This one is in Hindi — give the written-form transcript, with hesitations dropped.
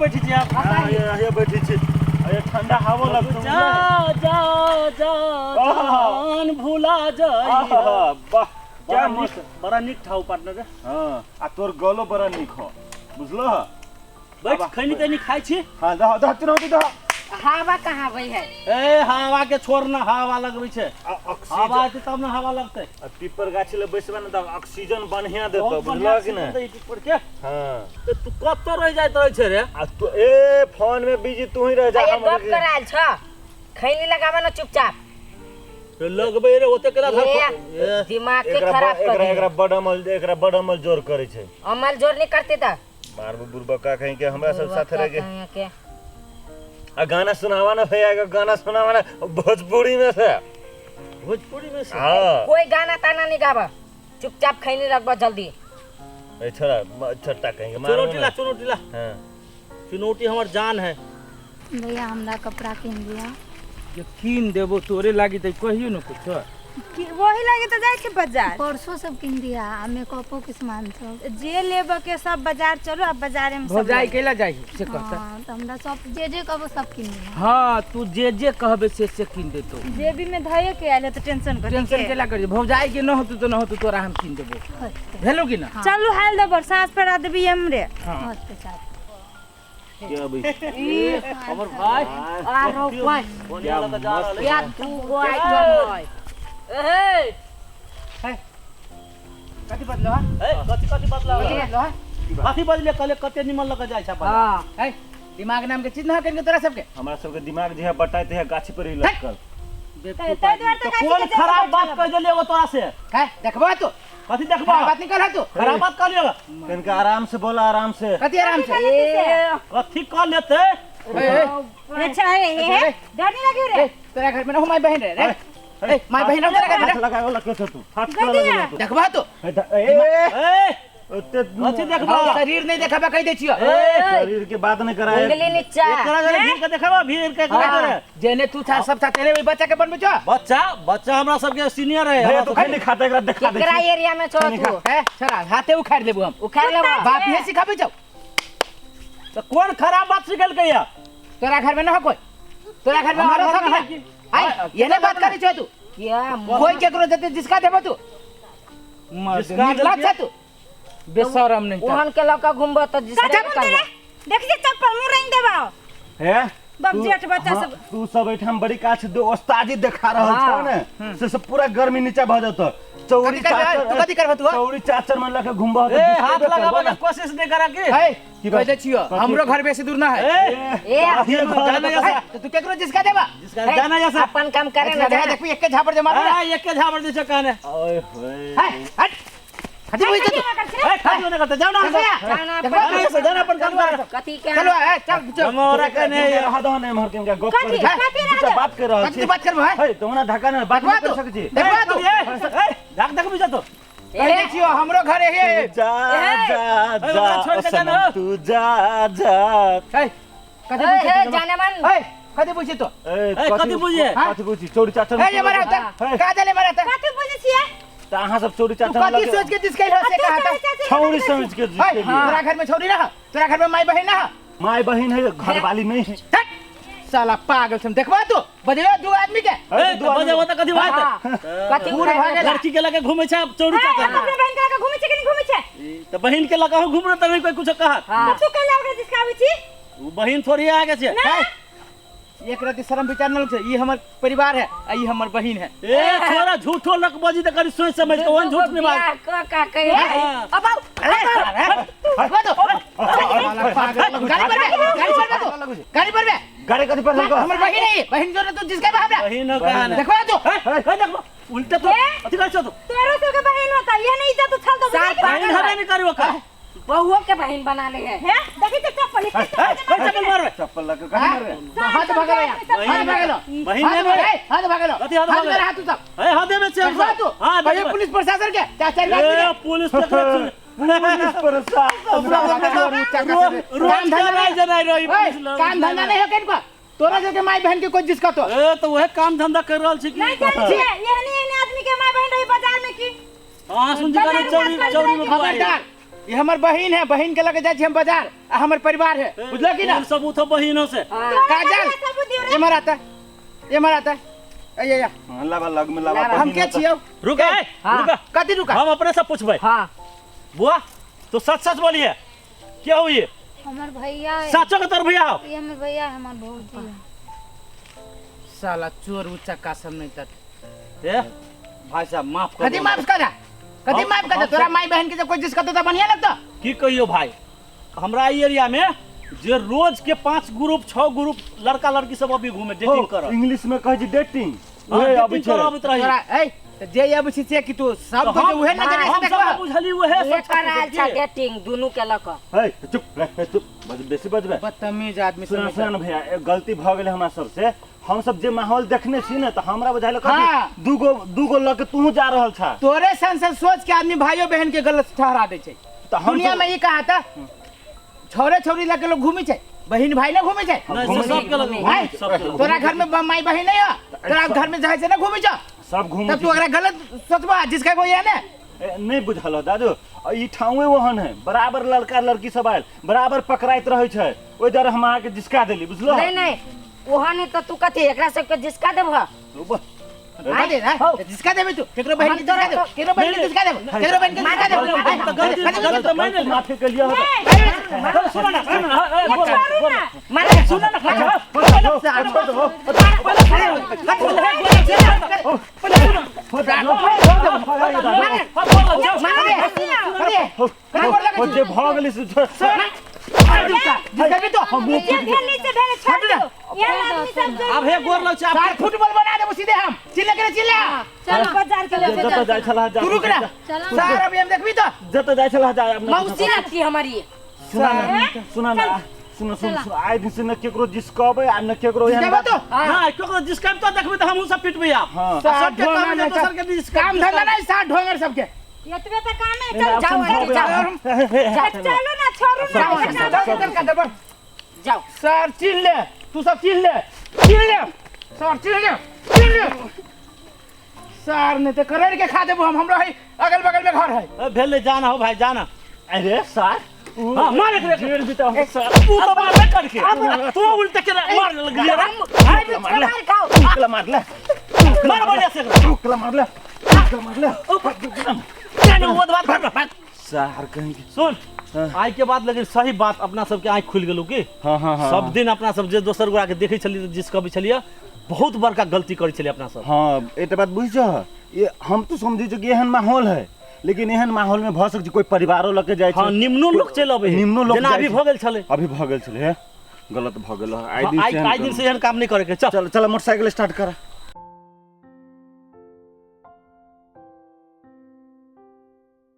बैठी छी आप ये बैठी छी अरे ठंडा हवा लगतो जा जा जा जान भुला जाई वाह क्या मस्त बड़ा निक ठाउ पार्टनर हां आ तोर गलो बड़ा निक हो बुझलो बैठ खैनी तनी खाइ छी हां दा दा हवा कहाँ भई है ए हवा के छोड़ ना हवा लगबै छै हवा आते तब ना हवा लगतै पीपर गाछी ले बैसबे ना त ऑक्सीजन बढ़िया देतो बुझलो कि ना पीपर के हां तो तू कत रह जाइत रह छै रे आ तू ए फोन में बिजी तू ही रह जा हम गप कराल छ खैनी लगाबे ना चुपचाप लगबै रे ओते केला दिमाग के खराब कर एकरा बड़ अमल जोर करे छै अमल जोर नहीं करते त मारबो बुरबका कहीं के हमरा सब साथ रह के आ गाना सुनावा ना भैया गाना सुनावा ना भोजपुरी में से हां कोई गाना ताना नहीं गाबा चुपचाप खैनी रखबा जल्दी ए छोरा छट्टा कहीं के मारो चुनौटीला हां चुनौती हमर जान है भैया हमरा कपड़ा किन दिया ये कीन देबो तोरे लागी त कहियो न कुछ वही लगे तो जाए के बाजार परसों सब किन दिया मेकअपो के सामान सब जे लेब के सब बाजार चलो अब बाजार में हो जाई केला जाई से कहता हां त हमरा सब जे कहबो सब किन दिया हां तू जे कहबे से किन देतो जेबी में धये के आले तो टेंशन केला कर भौ जाई के न होतु तो न होतु तोरा हम किन देबो भेलो कि ना चलू हाल दबर सांस पर आदबी हमरे हां तो चल क्या भाई हमर भाई आ रो कोई क्या लगा जा रहा या तू वो आइटम है कथि बदलो है कथि बदलो कथि बदले कले कते निमन लगा जाय छ हां है दिमाग नाम के चीज ना कन के तोरा सबके हमरा सबके दिमाग जे है बटाते है गाछी पर ही लटकल तो कौन खराब बात कह देले वो तोरा से है देखबा तू कथि देखबा बात निकल है तू खराब बात कर लियो कनके आराम से बोला आराम से कथि आराम से कथि कर लेते अच्छा है ये डर नहीं लगे रे तेरा घर में ना हमारी बहन रे ए माय बहन हो तेरा घर में लगाओ लगे तू फाट कर लगे तू देखबा तू ए ओते कथि देखबा शरीर नहीं देखबा कह दे छियो शरीर के बात नहीं कराए उंगली नीचा एकरा जरे भीड़ के देखबा भीड़ के करे जेने तू था सब था तेरे बच्चा के बनबे छ बच्चा हमरा सब के सीनियर है भैया तू खाली खाता एकरा देखा दे केकरा एरिया में छोड़ तू है छोरा हाथे उखाड़ लेबो हम उखाड़ लेबो बाप ये सिखाबे जाओ तो कौन खराब बात सिखल के या तोरा घर में ना हो कोई तोरा घर में और सब है आई ये ने बात करी छ तू क्या कोई केकरो जते जिसका देबो तू जिसका निकला तू बेशरम नहीं ओहन के लका घुमबो त जिसका देख जे चप्पल मुंह रंग देबा है बबजेट बच्चा सब तू सब एठाम बड़ी काछ दो उस्तादी देखा रहल छ ने से सब पूरा गर्मी नीचा भ जातो चौड़ी चाचर तू कथि करबो तू चौड़ी चाचर मन लके घुमबो ए हाथ लगाबे के कोशिश नहीं करा के है की कह दे छियो हमरो घर बेसी दूर ना है ए जाना जैसा तू केकरो जिसका देबा जिसका जाना जैसा अपन काम करे ना जा देख एक के झापड़ दे मार एक के झापड़ दे छ कहने ओए होए हट हट बोल तू ए खाली ना करते जाओ ना देखो जाना अपन काम कर कथि के चलो ए चल हमरा कने हदो ने मर के गप कर बात कर रहल छी कथि बात करबो है तो ना ढका ना बात कर सक छी देखबा तू ए ढक देख भी जातो ए छियो हमरो घर है जा जा जा छोड़ के जाना तू जा जा कथि ए जाने मन ए कथि पूछी तो कथि बुझिए कथि बुझी चौड़ी चाचर ए ये मारा होता का देले मारा होता कथि बुझे छिए त अहाँ सब चौड़ी चाचर कथि सोच के जिसके हो से कहा था छौड़ी समझ के जिसके तेरा घर में छोड़ी ना तेरा घर में माई बहन ना माय बहन है घर वाली नहीं है साला पागल तुम देखबा तू बजे दो आदमी के दो बजे होता कथि बात कथि पूरा भागे लड़की के लगे घूमे छ चौड़ी चाचर अपने बहन के लगा घूमे छै कि नहीं घूमे छै तो बहन के लगा घूम रहा त नहीं कोई कुछ कहा तू कहला ओकरा जिसका आबै छी वो बहन थोड़ी आगे छे एक रति शर्म विचार न छै ई हमर परिवार है आ ई हमर बहन है ए थोड़ा झूठो लक बजी त करी सोच समझ के वन झूठ नहीं बात का कहे अब गाड़ी पर गाड़ी कथि पर लगा हमर बहन है बहन जो तू जिसका बाप है बहन का देखो तू देखो उल्टा तो अथि कर छ तू तेरो से के बहन होता ये नहीं इज्जत उछल दो बहन हवे नहीं करियो का बहुओं के बहन बना ले है देखि ते चप्पल चप्पल मार चप्पल लगे कहां मार रहे हाथ भागलो हाथ भागलो बहन ने मारे हाथ भागलो कथि हाथ भागलो मेरा हाथ सब ए हाथ में चल तू हां भाई पुलिस प्रशासन के चाचा ए पुलिस प्रशासन पुलिस प्रशासन काम धंधा नहीं रही काम धंधा नहीं है किनको तोरा जके माई बहन के कोई जिसका तो ए तो वह काम धंधा कर रहल छी नहीं जानी छिए ये नहीं आदमी के माय बहन रही बाजार में की हां सुन जी चौड़ी चौड़ी में खबरदार ये हमर बहिन है, बहिन के लगे जाय छी हम बाजार आ हमर परिवार है, बुझलो कि ना? सब उठो बहिनों से काजल ये मराता ये मराता ये लावा लग में लावा हम के छियौ? रुका हाँ। रुका कथी रुका? हम अपने से पूछबै। हाँ बुआ तो सच सच बोलिए क्या हुई? हमार भैया है, साचो के तरफ भैया आओ। ये हमार भैया है, हमार भौजी है। साला चोर उचक्का सब नहीं तक। ए भाई साहब माफ कर कथी माफ कर? कथी माफ कर? तोरा माई बहन के जब कोई जिसका तो बढ़िया लगता? की कहियो भाई, हमरा ई एरिया में जे रोज के 5 ग्रुप 6 ग्रुप लड़का लड़की सब अभी घूमे डेटिंग करब। इंग्लिश में कहे छी डेटिंग हाँ, ओए डेटिंग करब रही। तोरा ए त जे अब छी से कि तू सब तो तो हम उहे नजर से हम देखबा। सब बुझली उहे ये सब कराल छा डेटिंग दुनू के लक है चुप रह चुप बेसी बजबे। बदतमीज आदमी सुन सब। सुन भैया एक गलती भ गेले हमरा सब से। हम सब जे माहौल देखने छी ना त हमरा बुझाइल हाँ। कभी दूगो लके तू जा रहल छा। तोरे संसद सोच के आदमी भाइयों बहन के गलत ठहरा दे छै। त हम दुनिया में ये कहा था छोरे छोरी लगे लोग घूमी छै, बहन भाई ना घूमी छै। नहीं से सब के लगे भाई सब के लगे। तोरा घर में माई बहन नहीं है, तोरा घर में जाए से ना घूमी छ। सब घूम तब तू अगर गलत सोचबा जिसका कोई है ना नहीं बुझल हो दादू। ई ठावे ओहन है बराबर लड़का लड़की सब आयल बराबर पकड़ाइत रहे छै। ओइ दर हम आके जिसका देली बुझलो। नहीं नहीं ओहा नहीं तो तू कथी एकरा सबके जिसका देबह दे ना जिसका देबे तू केकरो बहन के जिसका दे, केकरो बहन के जिसका दे, केकरो बहन के जिसका दे। गलत तो मैंने माफी के लिए सुनो ना मारे सुनो ना जे भ गेली से अब हे गोर लग छै सार फुटबॉल बना देबो सीधे हम। चिल्ला करे चिल्ला। चलो बाजार के लिए जत जाय छला जा तू रुक ना। चलो सार अभी हम देखबी तो जत जाय छला जा। मौसी लगती हमारी सुना ना सुन सुन आइ दिन से न केकरो जिसकबे आ न केकरो जिसका बा तो ना केकरो जिसका तो देखबे त हमहु सब पिटबै आप। हां सब काम में दोसर के जिसका काम धंधा नहीं सार ढोंगर सबके। एतबे त काम है, चल जाओ चलो ना छोड़ू ना जाओ सर चिल ले, तू सब चिल ले सर चिल ले सर ने तो करेड़ के खा देबो हम। हमरो है अगल बगल में घर है। भेले जाना हो भाई जाना। अरे सर हां मार के जेल भी तो तू तो मार करके तू उल्टे के मार लग गया मार खाओ मार ले मार बढ़िया से मार ले क्या वो बात कर सर कहेंगे सुन आइ के बाद लेकिन सही बात अपना सबके आँख खुल गेलू की। हां हां सब दिन अपना सब जे दोसर गोरा के देखे छलिए जिसका भी छलिए बहुत बड़का गलती करै छलिए अपना सब। हाँ एटा बात बुझ ये हम तो समझी कि एहन माहौल है लेकिन एहन माहौल में भ सक कोई परिवारो लगे जाय छै। हां निम्नो लोग चल अबे निम्नो लोग जेना अभी भ गेल छले अभी भ गेल छले गलत भ गेल। आई दिन से एहन काम नहीं करे के। चल चल चल मोटरसाइकिल स्टार्ट कर।